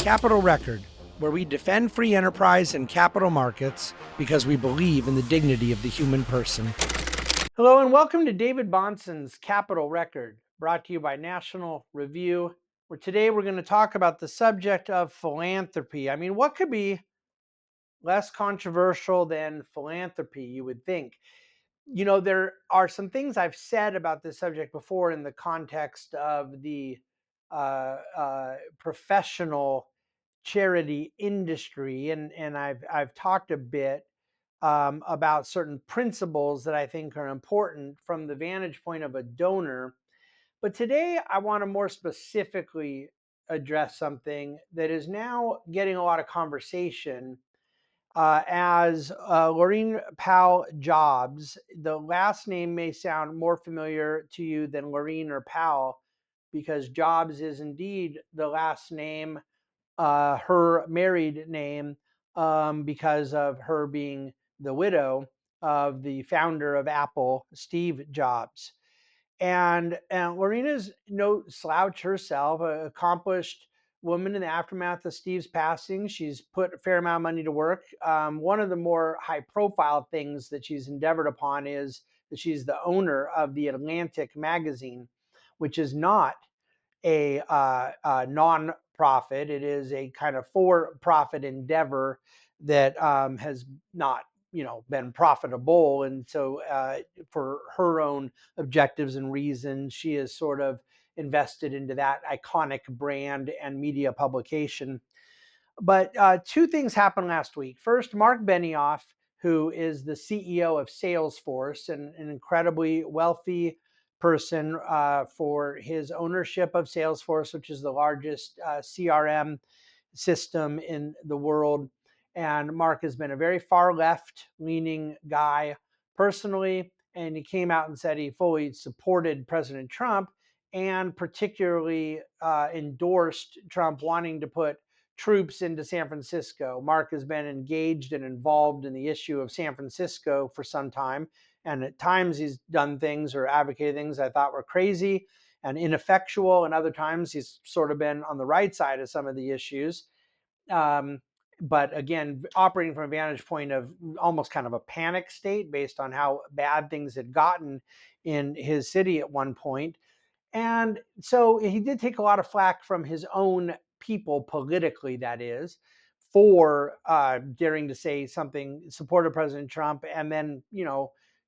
Capital Record, where we defend free enterprise and capital markets because we believe in the dignity of the human person. Hello and welcome to David Bonson's Capital Record, brought to you by National Review, where today we're going to talk about the subject of philanthropy. I mean, what could be less controversial than philanthropy, you would think? You know, there are some things I've said about this subject before in the context of the professional charity industry, and I've talked a bit about certain principles that I think are important from the vantage point of a donor. But today, I want to more specifically address something that is now getting a lot of conversation as Laurene Powell Jobs. The last name may sound more familiar to you than Laurene or Powell because Jobs is indeed the last name, her married name, because of her being the widow of the founder of Apple, Steve Jobs. And Lorena's no slouch herself, an accomplished woman in the aftermath of Steve's passing. She's put a fair amount of money to work. One of the more high profile things that she's endeavored upon is that she's the owner of the Atlantic magazine, which is not a non-profit. It is a kind of for-profit endeavor that has not, been profitable, and so for her own objectives and reasons, she has sort of invested into that iconic brand and media publication. But two things happened last week. First, Mark Benioff, who is the CEO of Salesforce, and an incredibly wealthy person for his ownership of Salesforce, which is the largest CRM system in the world. And Mark has been a very far left leaning guy personally. And he came out and said he fully supported President Trump and particularly endorsed Trump wanting to put troops into San Francisco. Mark has been engaged and involved in the issue of San Francisco for some time. And at times he's done things or advocated things I thought were crazy and ineffectual. And other times he's sort of been on the right side of some of the issues. But again, operating from a vantage point of almost kind of a panic state based on how bad things had gotten in his city at one point. And so he did take a lot of flack from his own people politically, that is, for daring to say something supported President Trump. And then,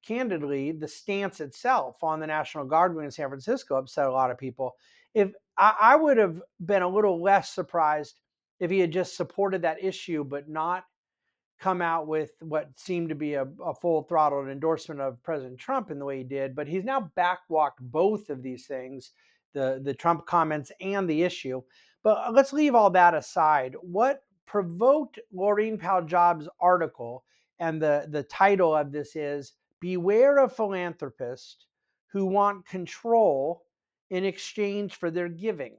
candidly, the stance itself on the National Guard in San Francisco upset a lot of people. If I would have been a little less surprised if he had just supported that issue, but not come out with what seemed to be a full throttled endorsement of President Trump in the way he did. But he's now backwalked both of these things, the Trump comments and the issue. But let's leave all that aside. What provoked Laurene Powell Jobs' article, and the title of this is "Beware of Philanthropists Who Want Control in Exchange for Their Giving."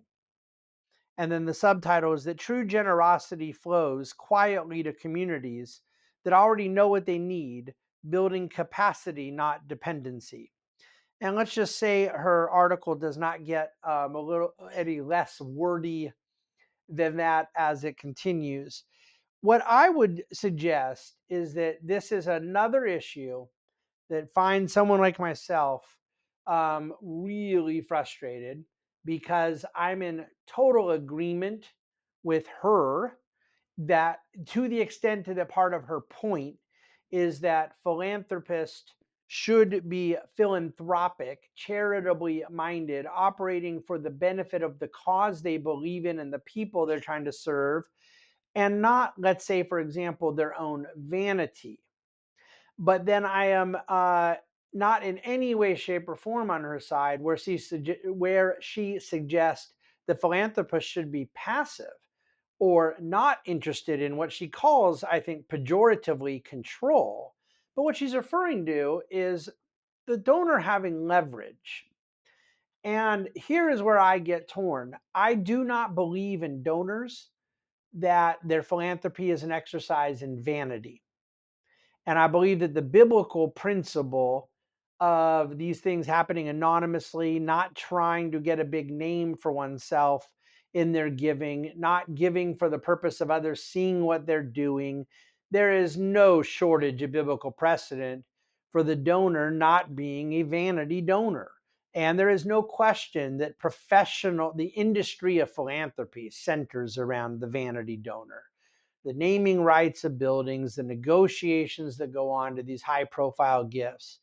And then the subtitle is that true generosity flows quietly to communities that already know what they need, building capacity, not dependency. And let's just say her article does not get a little any less wordy than that as it continues. What I would suggest is that this is another issue that finds someone like myself really frustrated because I'm in total agreement with her that, to the extent that part of her point is that philanthropists should be philanthropic, charitably minded, operating for the benefit of the cause they believe in and the people they're trying to serve, and not, let's say, for example, their own vanity. But then I am not in any way, shape, or form on her side where she suggests the philanthropist should be passive or not interested in what she calls, I think, pejoratively control. But what she's referring to is the donor having leverage. And here is where I get torn. I do not believe in donors that their philanthropy is an exercise in vanity. And I believe that the biblical principle of these things happening anonymously, not trying to get a big name for oneself, in their giving, not giving for the purpose of others seeing what they're doing. There is no shortage of biblical precedent for the donor not being a vanity donor. And there is no question that the industry of philanthropy centers around the vanity donor. The naming rights of buildings, the negotiations that go on to these high profile gifts.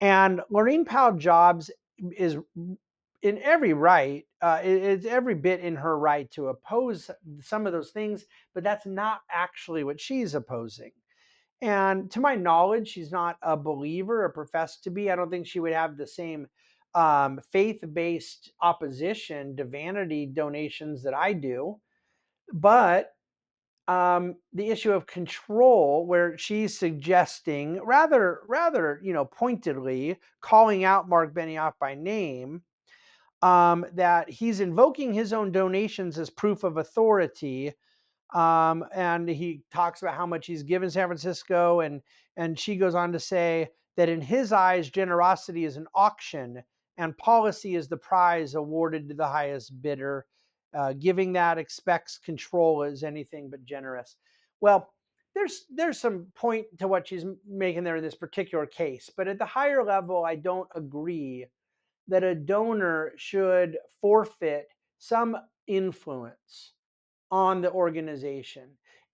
And Laurene Powell Jobs is in every right, it's every bit in her right to oppose some of those things, but that's not actually what she's opposing. And to my knowledge, she's not a believer or professed to be. I don't think she would have the same faith based opposition to vanity donations that I do. But the issue of control, where she's suggesting rather pointedly calling out Mark Benioff by name, that he's invoking his own donations as proof of authority, and he talks about how much he's given San Francisco, and she goes on to say that in his eyes, generosity is an auction, and policy is the prize awarded to the highest bidder. Giving that expects control is anything but generous. Well, there's some point to what she's making there in this particular case, but at the higher level, I don't agree that a donor should forfeit some influence on the organization.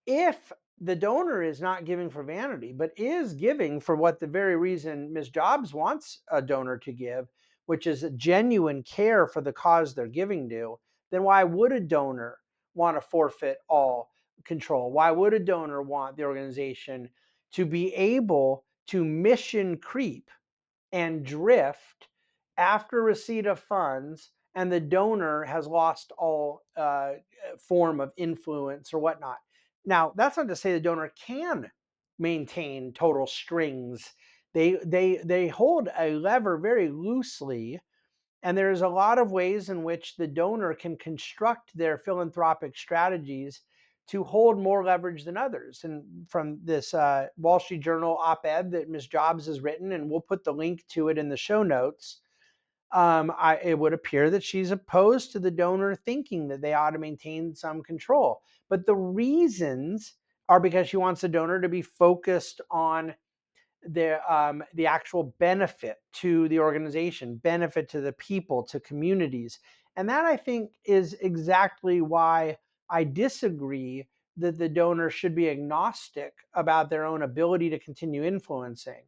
If the donor is not giving for vanity, but is giving for what the very reason Ms. Jobs wants a donor to give, which is a genuine care for the cause they're giving to, then why would a donor want to forfeit all control? Why would a donor want the organization to be able to mission creep and drift after receipt of funds and the donor has lost all form of influence or whatnot? Now, that's not to say the donor can maintain total strings. They hold a lever very loosely, and there's a lot of ways in which the donor can construct their philanthropic strategies to hold more leverage than others. And from this Wall Street Journal op-ed that Ms. Jobs has written, and we'll put the link to it in the show notes, it would appear that she's opposed to the donor thinking that they ought to maintain some control. But the reasons are because she wants the donor to be focused on the actual benefit to the organization, benefit to the people, to communities. And that, I think, is exactly why I disagree that the donor should be agnostic about their own ability to continue influencing.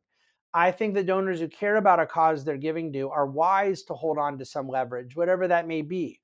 I think the donors who care about a cause they're giving to are wise to hold on to some leverage, whatever that may be.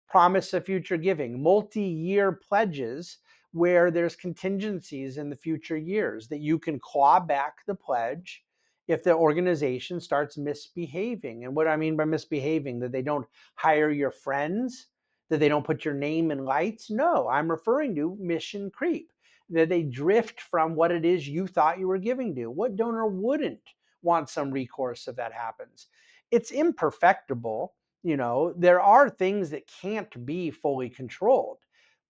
Promise of future giving, multi-year pledges where there's contingencies in the future years that you can claw back the pledge if the organization starts misbehaving. And what I mean by misbehaving, that they don't hire your friends, that they don't put your name in lights. No, I'm referring to mission creep, that they drift from what it is you thought you were giving to. What donor wouldn't want some recourse if that happens? It's imperfectible. There are things that can't be fully controlled,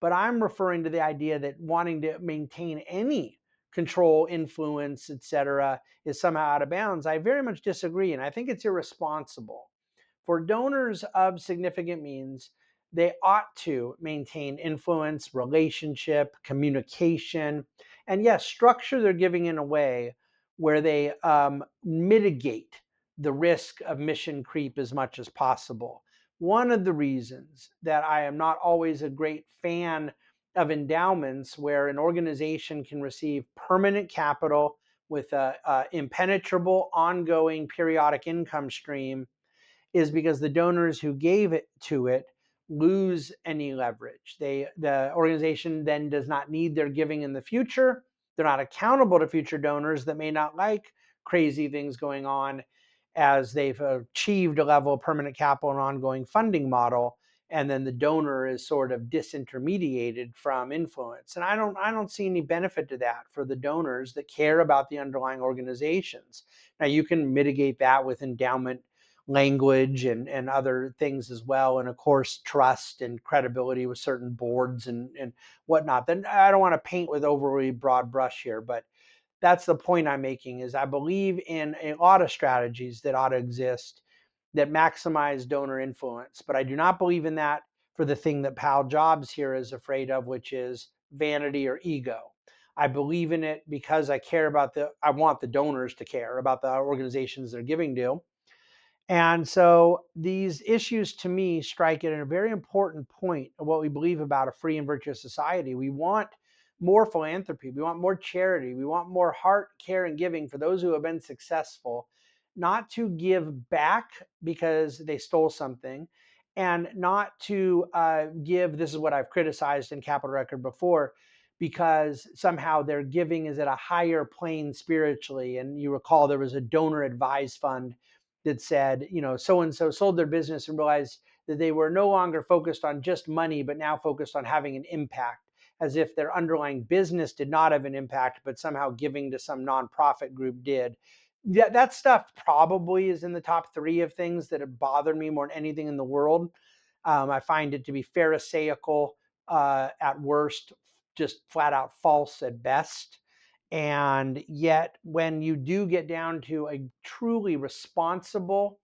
but I'm referring to the idea that wanting to maintain any control, influence, etc., is somehow out of bounds. I very much disagree, and I think it's irresponsible. For donors of significant means, they ought to maintain influence, relationship, communication, and yes, structure their giving in a way where they mitigate the risk of mission creep as much as possible. One of the reasons that I am not always a great fan of endowments where an organization can receive permanent capital with a impenetrable, ongoing, periodic income stream is because the donors who gave it to it lose any leverage. The organization then does not need their giving in the future. They're not accountable to future donors that may not like crazy things going on as they've achieved a level of permanent capital and ongoing funding model. And then the donor is sort of disintermediated from influence. And I don't see any benefit to that for the donors that care about the underlying organizations. Now, you can mitigate that with endowment language and other things as well. And of course, trust and credibility with certain boards and whatnot. Then I don't want to paint with overly broad brush here, but that's the point I'm making is I believe in a lot of strategies that ought to exist that maximize donor influence, but I do not believe in that for the thing that Pal Jobs here is afraid of, which is vanity or ego. I believe in it because I want the donors to care about the organizations they're giving to. And so these issues to me strike at a very important point of what we believe about a free and virtuous society. We want more philanthropy. We want more charity. We want more heart, care, and giving for those who have been successful, not to give back because they stole something, and not to give. This is what I've criticized in Capital Record before, because somehow their giving is at a higher plane spiritually. And you recall there was a donor advised fund that said, so and so sold their business and realized that they were no longer focused on just money, but now focused on having an impact, as if their underlying business did not have an impact, but somehow giving to some nonprofit group did. That stuff probably is in the top three of things that have bothered me more than anything in the world. I find it to be pharisaical at worst, just flat out false at best. And yet, when you do get down to a truly responsible,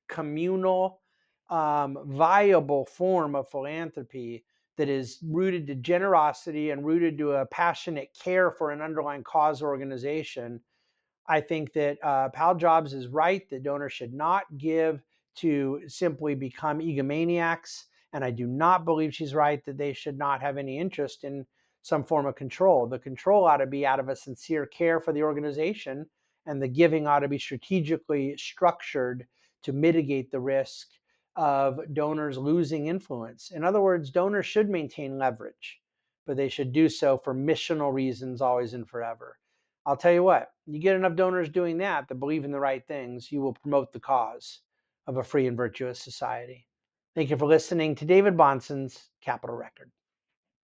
communal, viable form of philanthropy that is rooted to generosity and rooted to a passionate care for an underlying cause or organization, I think that Pal Jobs is right that donors should not give to simply become egomaniacs. And I do not believe she's right that they should not have any interest in some form of control. The control ought to be out of a sincere care for the organization, and the giving ought to be strategically structured to mitigate the risk of donors losing influence. In other words, donors should maintain leverage, but they should do so for missional reasons always and forever. I'll tell you what, you get enough donors doing that believe in the right things, you will promote the cause of a free and virtuous society. Thank you for listening to David Bonson's Capital Record.